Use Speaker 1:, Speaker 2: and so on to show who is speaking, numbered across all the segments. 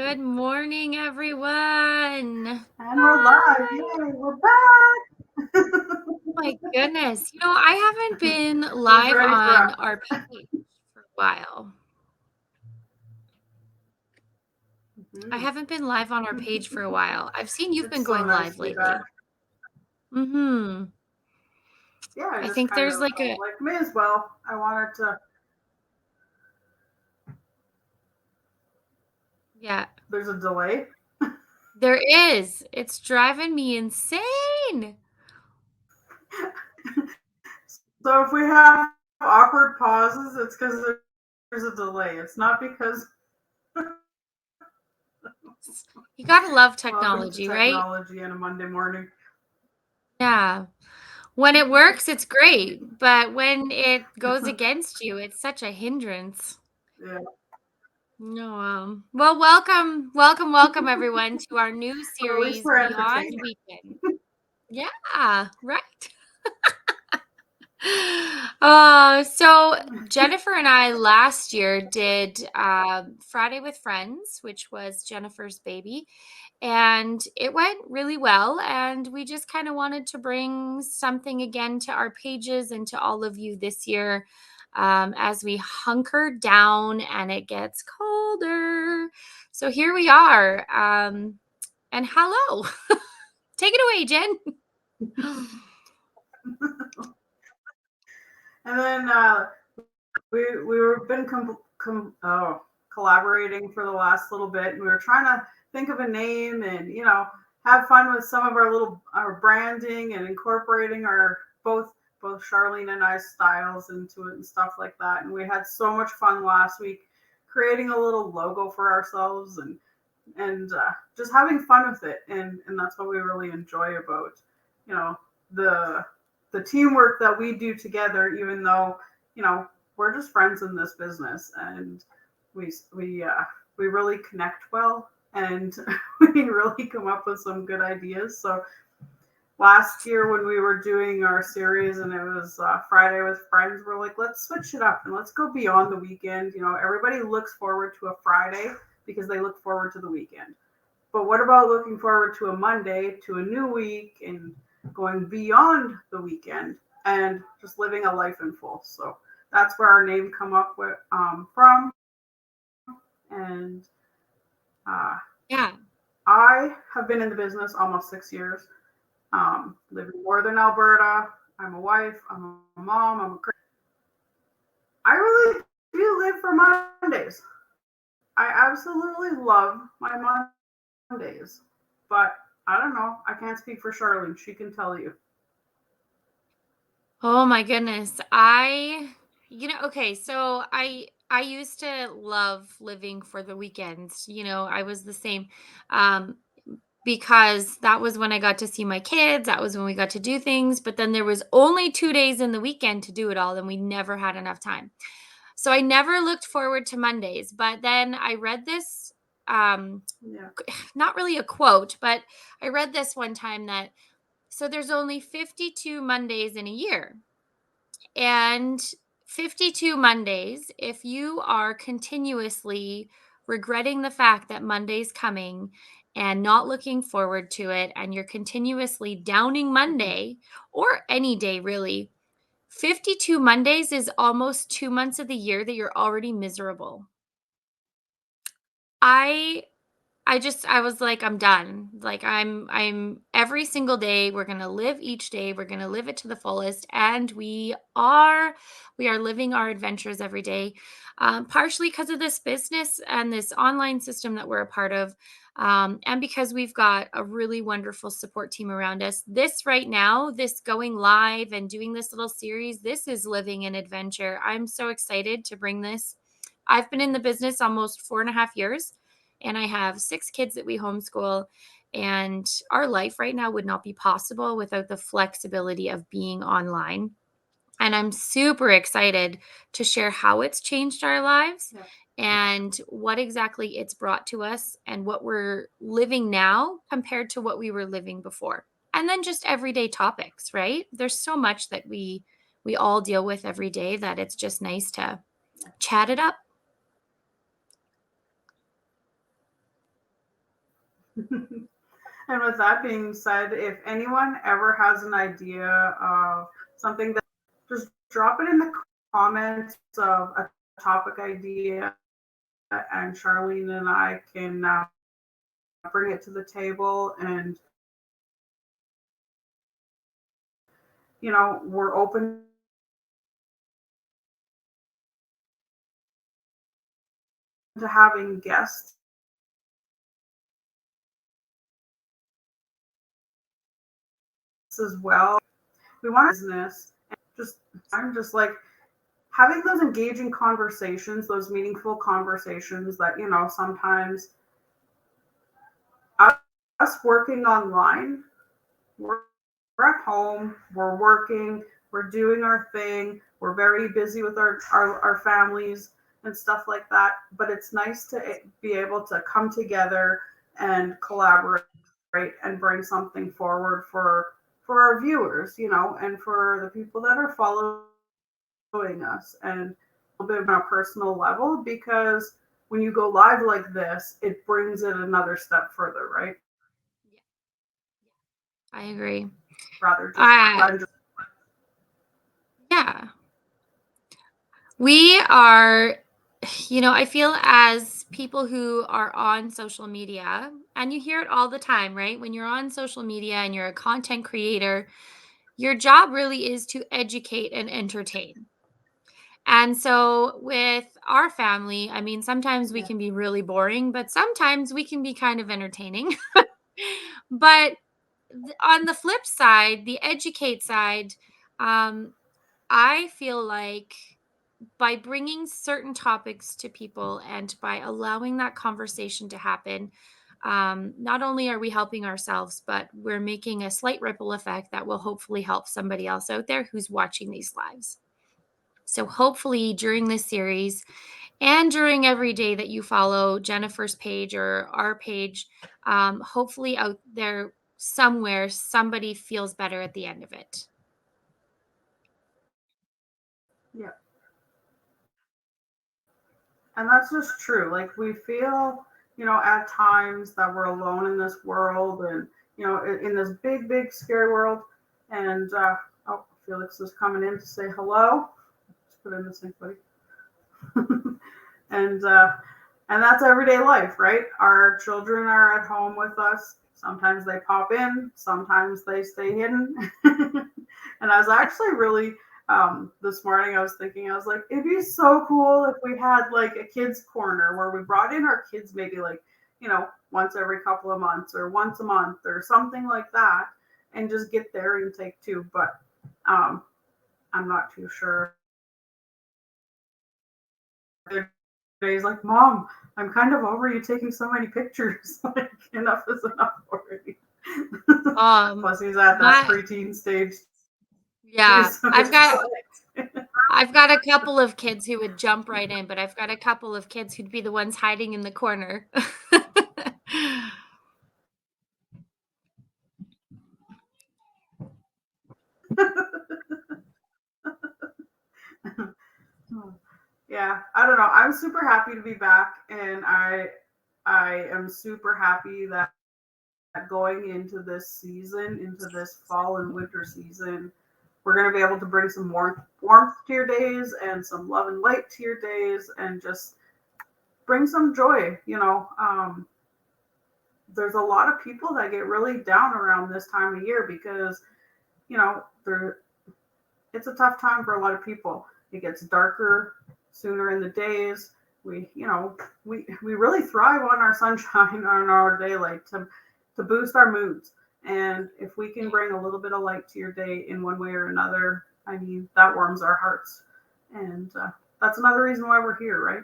Speaker 1: Good morning, everyone.
Speaker 2: And we're live. Yay, we're back.
Speaker 1: My goodness. I haven't been
Speaker 2: Who's
Speaker 1: live
Speaker 2: ready for
Speaker 1: on
Speaker 2: us?
Speaker 1: our page for a while. I
Speaker 2: Mhm.
Speaker 1: haven't been live on our page for a while. I've seen you've been
Speaker 2: It's so
Speaker 1: going
Speaker 2: nice
Speaker 1: live
Speaker 2: to be back.
Speaker 1: lately. Mm-hmm.
Speaker 2: Yeah, I
Speaker 1: I
Speaker 2: just
Speaker 1: think
Speaker 2: kind
Speaker 1: there's
Speaker 2: of
Speaker 1: like a,
Speaker 2: like may as well. I wanted to.
Speaker 1: yeah,
Speaker 2: There's a delay.
Speaker 1: there is. It's driving me insane.
Speaker 2: So if we have awkward pauses, it's because there's a delay. It's not because
Speaker 1: You gotta love
Speaker 2: welcome to
Speaker 1: technology, right?
Speaker 2: technology on a Monday morning.
Speaker 1: Yeah. When it works, it's great, but when it goes against you, it's such a hindrance.
Speaker 2: Yeah,
Speaker 1: No, well, welcome everyone to our new
Speaker 2: but at least
Speaker 1: series,
Speaker 2: we're
Speaker 1: Beyond
Speaker 2: entertained.
Speaker 1: Weekend. Yeah, right. So Jennifer and I last year did Friday with Friends, which was Jennifer's baby, and it went really well. And we just kind of wanted to bring something again to our pages and to all of you this year as we hunker down and it gets colder. So here we are. And hello. Take it away, Jen.
Speaker 2: And then we were been collaborating for the last little bit, and we were trying to think of a name and have fun with some of our branding and incorporating our both Charlene and I's styles into it and stuff like that. And we had so much fun last week creating a little logo for ourselves and just having fun with it. And that's what we really enjoy about you know the the teamwork that we do together, even though you know we're just friends in this business, and we we uh, we really connect well, and we really come up with some good ideas. So last year when we were doing our series and it was Friday with Friends, we're like, let's switch it up and let's go beyond the weekend. Everybody looks forward to a Friday because they look forward to the weekend. But what about looking forward to a Monday, to a new week, and going beyond the weekend and just living a life in full? So that's where our name come up with from. And uh,
Speaker 1: Yeah.
Speaker 2: I have been in the business almost 6 years. Live in northern Alberta. I'm a wife. I'm a mom. I really do live for Mondays. I absolutely love my Mondays. But I don't know. I can't speak for Charlene. She can tell you.
Speaker 1: Oh my goodness. Okay, so I used to love living for the weekends. I was the same. Um because that was when I got to see my kids, that was when we got to do things, but then there was only 2 days in the weekend to do it all and we never had enough time. So I never looked forward to Mondays, but then I read this um
Speaker 2: Yeah.
Speaker 1: not really a quote, but I read this one time that so there's only 52 Mondays in a year. And 52 Mondays, if you are continuously regretting the fact that Monday's coming and not looking forward to it, and you're continuously downing Monday or any day really, 52 Mondays is almost 2 months of the year that you're already miserable. I I was like, I'm done. Like I'm every single day, we're gonna live each day, we're gonna live it to the fullest. And we are living our adventures every day. Partially because of this business and this online system that we're a part of. And because we've got a really wonderful support team around us. This right now, this going live and doing this little series, this is living an adventure. I'm so excited to bring this. I've been in the business almost 4.5 years and I have 6 kids that we homeschool. And our life right now would not be possible without the flexibility of being online. And I'm super excited to share how it's changed our lives
Speaker 2: Yeah.
Speaker 1: and what exactly it's brought to us and what we're living now compared to what we were living before. And then just everyday topics, right? There's so much that we all deal with every day that it's just nice to chat it up.
Speaker 2: And with that being said, if anyone ever has an idea of something that, just drop it in the comments of a topic idea, and Charlene and I can bring it to the table. And we're open to having guests as well. We want business, and just I'm just like having those engaging conversations, those meaningful conversations that sometimes us working online, we're, we're at home, we're working, we're doing our thing, we're very busy with our families and stuff like that. But it's nice to be able to come together and collaborate and bring something forward for our viewers, and for the people that are following us, and a little bit on a personal level, because when you go live like this, it brings it another step further, right?
Speaker 1: Yeah, I agree.
Speaker 2: Rather just
Speaker 1: Uh,
Speaker 2: rather just
Speaker 1: yeah. We are, I feel as people who are on social media, and you hear it all the time, right? When you're on social media and you're a content creator, your job really is to educate and entertain. And so with our family, I mean, sometimes we
Speaker 2: yeah,
Speaker 1: can be really boring, but sometimes we can be kind of entertaining. But on the flip side, the educate side, um, I feel like by bringing certain topics to people and by allowing that conversation to happen, not only are we helping ourselves, but we're making a slight ripple effect that will hopefully help somebody else out there who's watching these lives. So, hopefully, during this series and during every day that you follow Jennifer's page or our page, hopefully, out there somewhere, somebody feels better at the end of it.
Speaker 2: yeah. And that's just true. Like we feel, at times that we're alone in this world, and in this big, big, scary world. And oh, Felix is coming in to say hello. Let's put in the sync, buddy. and and that's everyday life, right? Our children are at home with us. Sometimes they pop in, sometimes they stay hidden. And I was actually really, this morning I was thinking, I was like, it'd be so cool if we had like a kids corner where we brought in our kids, maybe like, once every couple of months or once a month or something like that, and just get their intake too. But um, I'm not too sure. Days like, Mom, I'm kind of over you taking so many pictures. Like, enough is enough already.
Speaker 1: Um,
Speaker 2: Plus, he's at that
Speaker 1: my
Speaker 2: preteen stage too,
Speaker 1: Yeah,
Speaker 2: so it's like,
Speaker 1: I've got a couple of kids who would jump right in, but I've got a couple of kids who'd be the ones hiding in the corner.
Speaker 2: yeah, I don't know. I'm super happy to be back, and I am super happy that going into this season, into this fall and winter season, we're going to be able to bring some warmth to your days and some love and light to your days, and just bring some joy. There's a lot of people that get really down around this time of year because there it's a tough time for a lot of people. It gets darker sooner in the days. We really thrive on our sunshine, on our daylight, to boost our moods. And if we can bring a little bit of light to your day in one way or another, I mean, that warms our hearts. And that's another reason why we're here, right?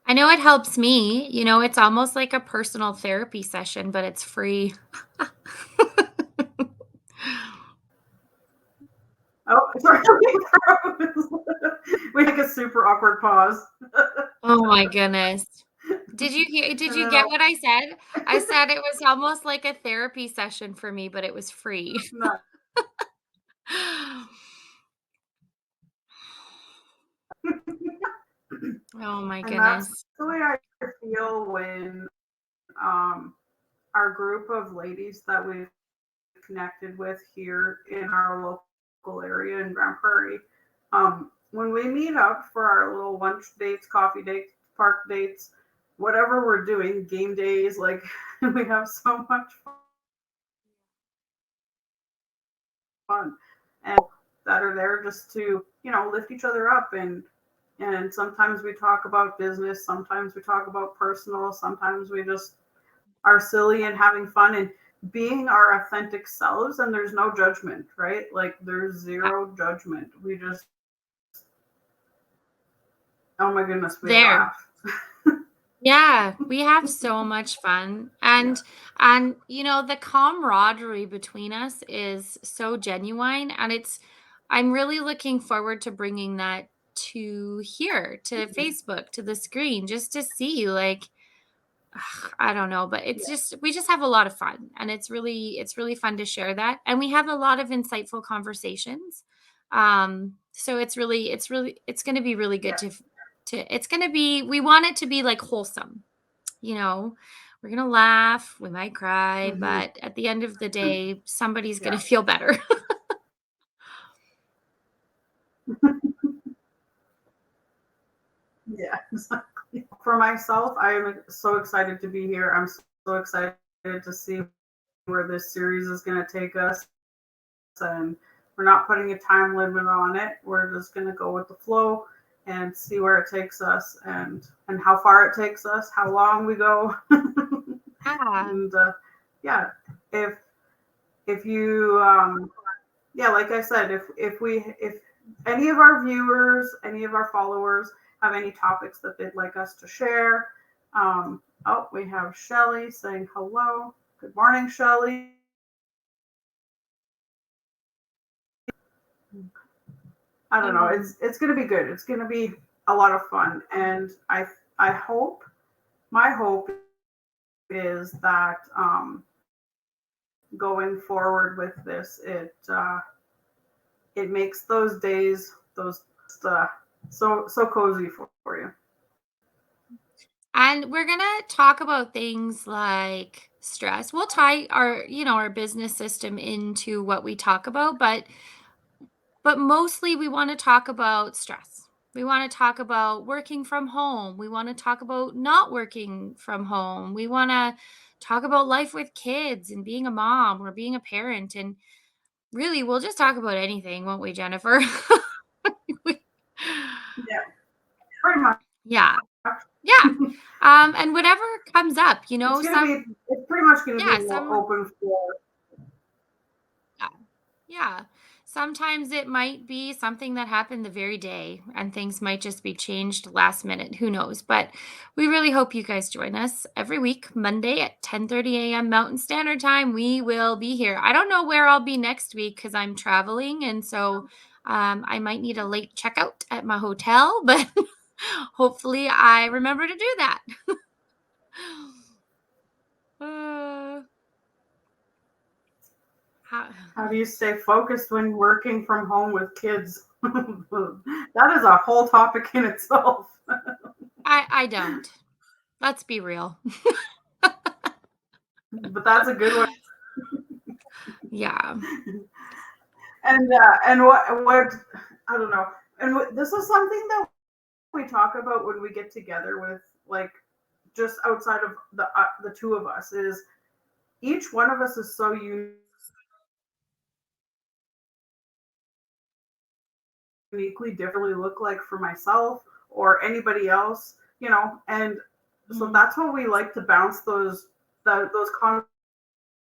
Speaker 1: I know it helps me, it's almost like a personal therapy session, but it's free.
Speaker 2: Oh, sorry. We take a super awkward pause.
Speaker 1: Oh my goodness. Did you get
Speaker 2: No,
Speaker 1: what I said? I said it was almost like a therapy session for me, but it was free.
Speaker 2: no.
Speaker 1: Oh my
Speaker 2: And that's
Speaker 1: goodness.
Speaker 2: the way I feel when um, our group of ladies that we've connected with here in our local area in Grand Prairie. When we meet up for our little lunch dates, coffee dates, park dates, whatever we're doing, game days, like we have so much fun and that are there just to, lift each other up and sometimes we talk about business, sometimes we talk about personal, sometimes we just are silly and having fun and being our authentic selves and there's no judgment, right? Like there's zero judgment. We just, oh my goodness, we
Speaker 1: There.
Speaker 2: laugh.
Speaker 1: Yeah, we have so much fun.
Speaker 2: Yeah.
Speaker 1: And the camaraderie between us is so genuine, and I'm really looking forward to bringing that to here, to Facebook, to the screen, just to see, like, I don't know, but it's
Speaker 2: Yeah.
Speaker 1: just we just have a lot of fun, and it's really fun to share that, and we have a lot of insightful conversations. So it's going to be really good
Speaker 2: Yeah.
Speaker 1: to it's going to be we want it to be like wholesome, you know. We're going to laugh, we might cry,
Speaker 2: Hmm.
Speaker 1: but at the end of the day, somebody's going
Speaker 2: Yeah.
Speaker 1: to feel better.
Speaker 2: Yeah. Exactly. For myself, I am so excited to be here. I'm so excited to see where this series is going to take us. And we're not putting a time limit on it. We're just going to go with the flow and see where it takes us and how far it takes us, how long we go.
Speaker 1: Yeah.
Speaker 2: And yeah, if if you yeah, like I said, if any of our viewers, any of our followers have any topics that they'd like us to share, oh, we have Shelly saying hello. Good morning, Shelly. I don't know.
Speaker 1: Um,
Speaker 2: It's going to be good. It's going to be a lot of fun, and I hope my hope is that going forward with this, it makes those days those uh, so cozy for you.
Speaker 1: and we're going to talk about things like stress. We'll tie our business system into what we talk about, but mostly we want to talk about stress. We want to talk about working from home. We want to talk about not working from home. We want to talk about life with kids and being a mom or being a parent. And really, we'll just talk about anything, won't we, Jennifer? We-
Speaker 2: Yeah, pretty much.
Speaker 1: yeah. Yeah. And whatever comes up,
Speaker 2: It's pretty much gonna be
Speaker 1: yeah,
Speaker 2: more
Speaker 1: some,
Speaker 2: open for.
Speaker 1: yeah. Yeah. Sometimes it might be something that happened the very day and things might just be changed last minute. Who knows? But we really hope you guys join us every week, Monday at 10:30 a.m. Mountain Standard Time. We will be here. I don't know where I'll be next week because I'm traveling. And so I might need a late checkout at my hotel, but hopefully I remember to do that. uh, how,
Speaker 2: How do you stay focused when working from home with kids? That is a whole topic in itself.
Speaker 1: I don't. Let's be real.
Speaker 2: But that's a good one.
Speaker 1: Yeah.
Speaker 2: And what I don't know. And this is something that we talk about when we get together with like just outside of the two of us is each one of us is so uniquely differently look like for myself or anybody else, and so
Speaker 1: Mhm.
Speaker 2: that's what we like to bounce those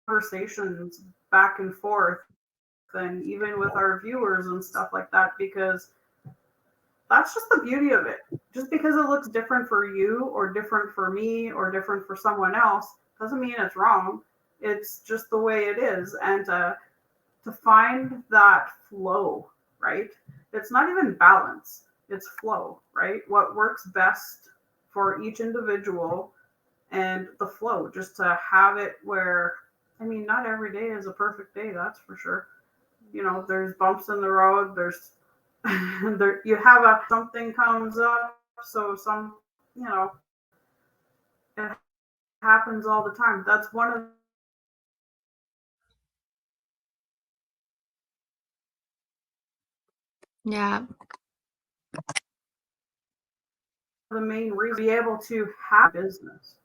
Speaker 2: conversations back and forth and even with our viewers and stuff like that because that's just the beauty of it. Just because it looks different for you or different for me or different for someone else doesn't mean it's wrong. It's just the way it is. And to find that flow, right? It's not even balance, it's flow, right? What works best for each individual and the flow, just to have it where, I mean, not every day is a perfect day, that's for sure. There's bumps in the road, there's there you have a something comes up, so some, you know, it happens all the time. That's one of
Speaker 1: Yeah.
Speaker 2: the main reasons to be able to have business,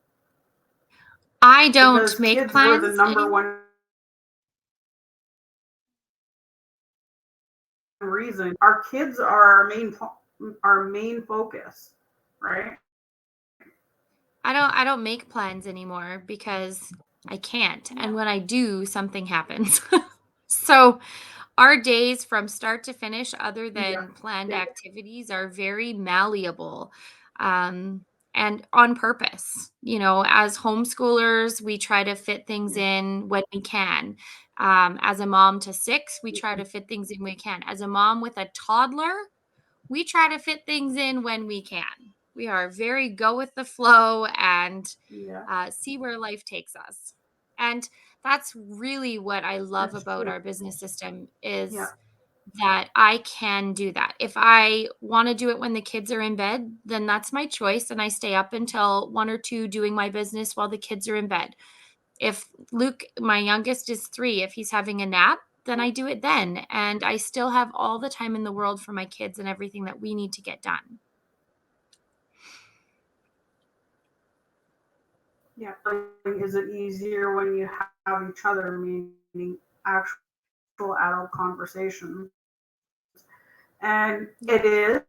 Speaker 1: I don't
Speaker 2: because
Speaker 1: make
Speaker 2: kids were the
Speaker 1: plans
Speaker 2: number
Speaker 1: anymore.
Speaker 2: one reason. Our kids are our main focus, right?
Speaker 1: I don't make plans anymore because I can't. And
Speaker 2: Yeah,
Speaker 1: when I do, something happens. So our days from start to finish, other
Speaker 2: yeah,
Speaker 1: than planned
Speaker 2: yeah,
Speaker 1: activities, are very malleable, um, and on purpose. As homeschoolers, we try to fit things
Speaker 2: yeah,
Speaker 1: in when we can. As a mom to six, we try to fit things in when we can. As a mom with a toddler, we try to fit things in when we can. We are very go with the flow and
Speaker 2: yeah.
Speaker 1: see where life takes us. And that's really what I love
Speaker 2: That's
Speaker 1: about
Speaker 2: true.
Speaker 1: our business system
Speaker 2: Yeah,
Speaker 1: is that I can do that. If I want to do it when the kids are in bed, then that's my choice. And I stay up until one or two doing my business while the kids are in bed. If Luke, my youngest, is 3, if he's having a nap, then I do it then, and I still have all the time in the world for my kids and everything that we need to get done.
Speaker 2: yeah. Is it easier when you have each other, meaning actual adult conversations? And
Speaker 1: Yeah.
Speaker 2: it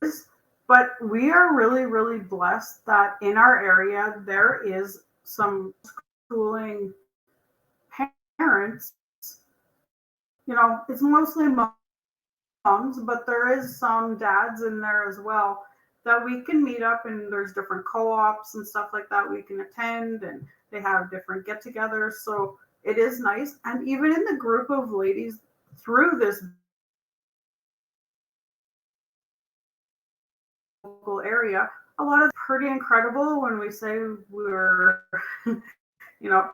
Speaker 2: is, but we are really, really blessed that in our area there is some schooling parents. It's mostly moms, but there is some dads in there as well that we can meet up, and there's different co-ops and stuff like that we can attend, and they have different get-togethers. So it is nice, and even in the group of ladies through this local area, a lot of pretty incredible when we say we're you know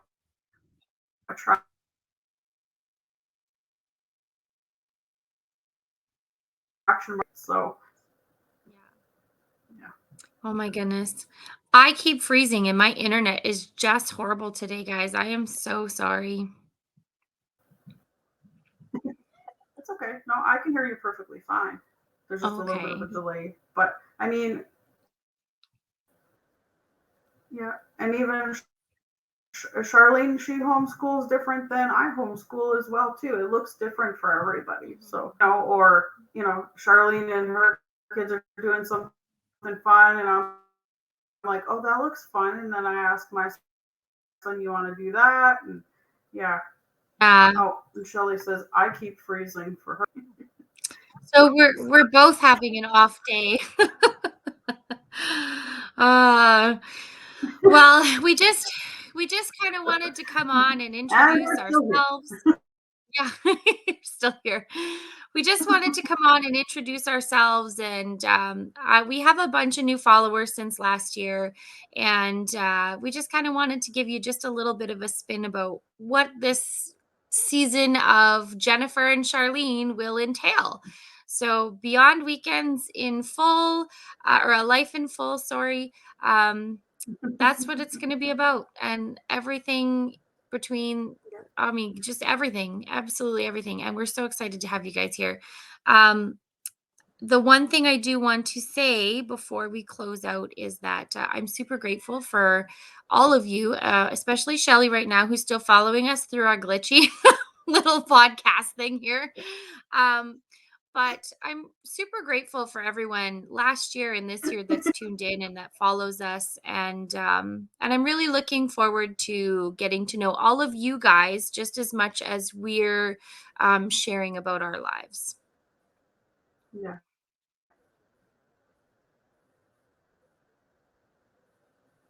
Speaker 2: attraction. So
Speaker 1: Yeah.
Speaker 2: yeah.
Speaker 1: Oh my goodness. I keep freezing and my internet is just horrible today, guys. I am so sorry.
Speaker 2: It's okay. No, I can hear you perfectly fine. There's just a little bit of
Speaker 1: Okay.
Speaker 2: a delay, but I mean, yeah. And even Charlene, she homeschools different than I homeschool as well too. It looks different for everybody. So,
Speaker 1: Mhm.
Speaker 2: or Charlene and her kids are doing something fun, and I'm like, oh, that looks fun. And then I ask my son, you want to do that? And yeah.
Speaker 1: Yeah.
Speaker 2: Oh, and Shelly says I keep freezing for her.
Speaker 1: So we're both having an off day. uh well, we just kind of wanted to come on and
Speaker 2: And
Speaker 1: introduce
Speaker 2: we're still here.
Speaker 1: ourselves. Yeah, you're still here. We just wanted to come on and introduce ourselves, and we have a bunch of new followers since last year, and we just kind of wanted to give you just a little bit of a spin about what this season of Jennifer and Charlene will entail. So, beyond weekends in full, or a life in full, sorry. Um, that's what it's gonna be about, and everything between I mean, just everything, absolutely everything, and we're so excited to have you guys here. Um, the one thing I do want to say before we close out is that, I'm super grateful for all of you, especially Shelly right now, who's still following us through our glitchy little podcast thing here. Um, but I'm super grateful for everyone last year and this year that's tuned in and that follows us, and I'm really looking forward to getting to know all of you guys just as much as we're sharing about our lives.
Speaker 2: Yeah,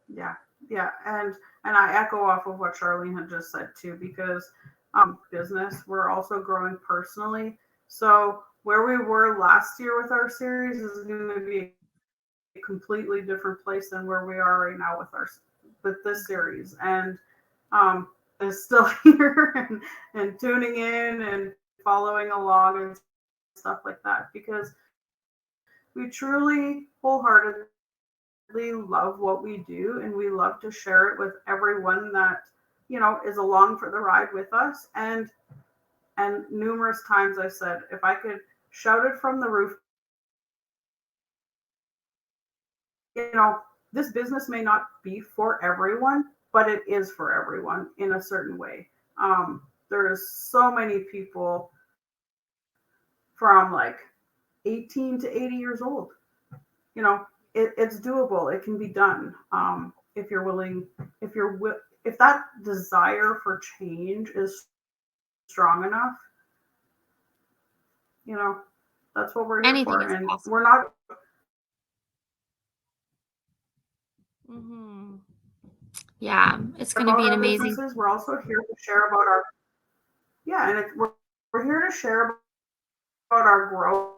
Speaker 2: yeah, yeah. And I echo off of what Charlene had just said too, because business, we're also growing personally. So where we were last year with our series is going to be a completely different place than where we are right now with this series. And is still here, and tuning in and following along and stuff like that, because we truly wholeheartedly love what we do, and we love to share it with everyone that is along for the ride with us. And numerous times I said, if I could shout it from the roof, you know, this business may not be for everyone, but it is for everyone in a certain way. There's so many people from like 18 to 80 years old. It's doable. It can be done, if you're willing. If that desire for change is strong enough, you know, that's what we're here
Speaker 1: Anything
Speaker 2: for.
Speaker 1: is
Speaker 2: And we're
Speaker 1: possible.
Speaker 2: not
Speaker 1: Mhm. Yeah, it's gonna
Speaker 2: about
Speaker 1: be an
Speaker 2: our
Speaker 1: amazing.
Speaker 2: businesses. We're also here to share about our yeah, and we're here to share about our growth.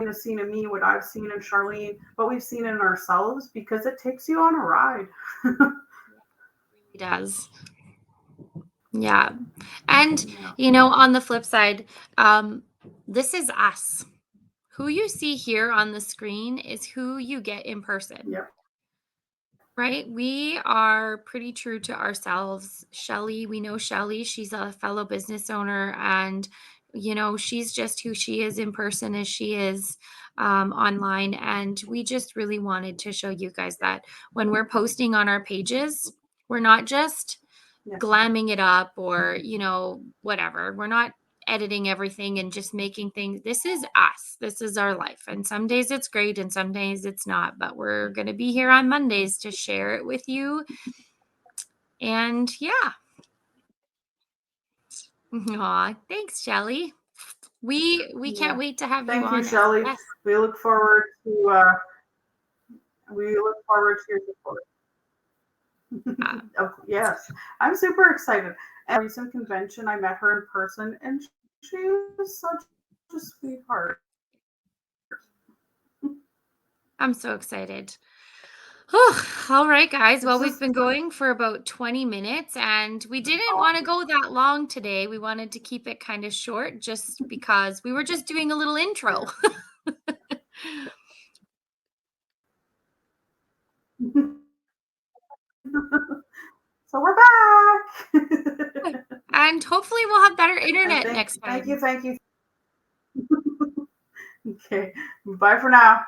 Speaker 2: You've seen in me what I've seen in Charlene, what we've seen in ourselves, because it takes you on a ride.
Speaker 1: It does. Yeah. And,
Speaker 2: Yeah.
Speaker 1: on the flip side, um, this is us. Who you see here on the screen is who you get in person.
Speaker 2: Yep.
Speaker 1: Right? We are pretty true to ourselves. Shelly, we know Shelly, she's a fellow business owner, and she's just who she is in person as she is online. And we just really wanted to show you guys that when we're posting on our pages, we're not just
Speaker 2: Yeah.
Speaker 1: glamming it up or, whatever. We're not editing everything and just making things. This is us. This is our life. And some days it's great and some days it's not, but we're going to be here on Mondays to share it with you. And yeah. Aw, thanks, Shelly. We can't
Speaker 2: Yeah.
Speaker 1: wait to have you
Speaker 2: Thank you,
Speaker 1: on as a
Speaker 2: Shelley.
Speaker 1: guest.
Speaker 2: We look forward to uh, we look forward to your support.
Speaker 1: Yeah,
Speaker 2: Oh, yes, I'm super excited. At a recent convention, I met her in person, and she was such a sweetheart.
Speaker 1: I'm so excited. Oh, all right, guys.
Speaker 2: It's
Speaker 1: Well, we've
Speaker 2: just
Speaker 1: been going for about 20 minutes and we didn't want to
Speaker 2: awesome.
Speaker 1: go that long today. We wanted to keep it kind of short just because we were just doing a little intro.
Speaker 2: Yeah. So we're back.
Speaker 1: And hopefully we'll have better
Speaker 2: And
Speaker 1: internet
Speaker 2: thank
Speaker 1: next
Speaker 2: thank you,
Speaker 1: time.
Speaker 2: thank you. Okay. Bye for now.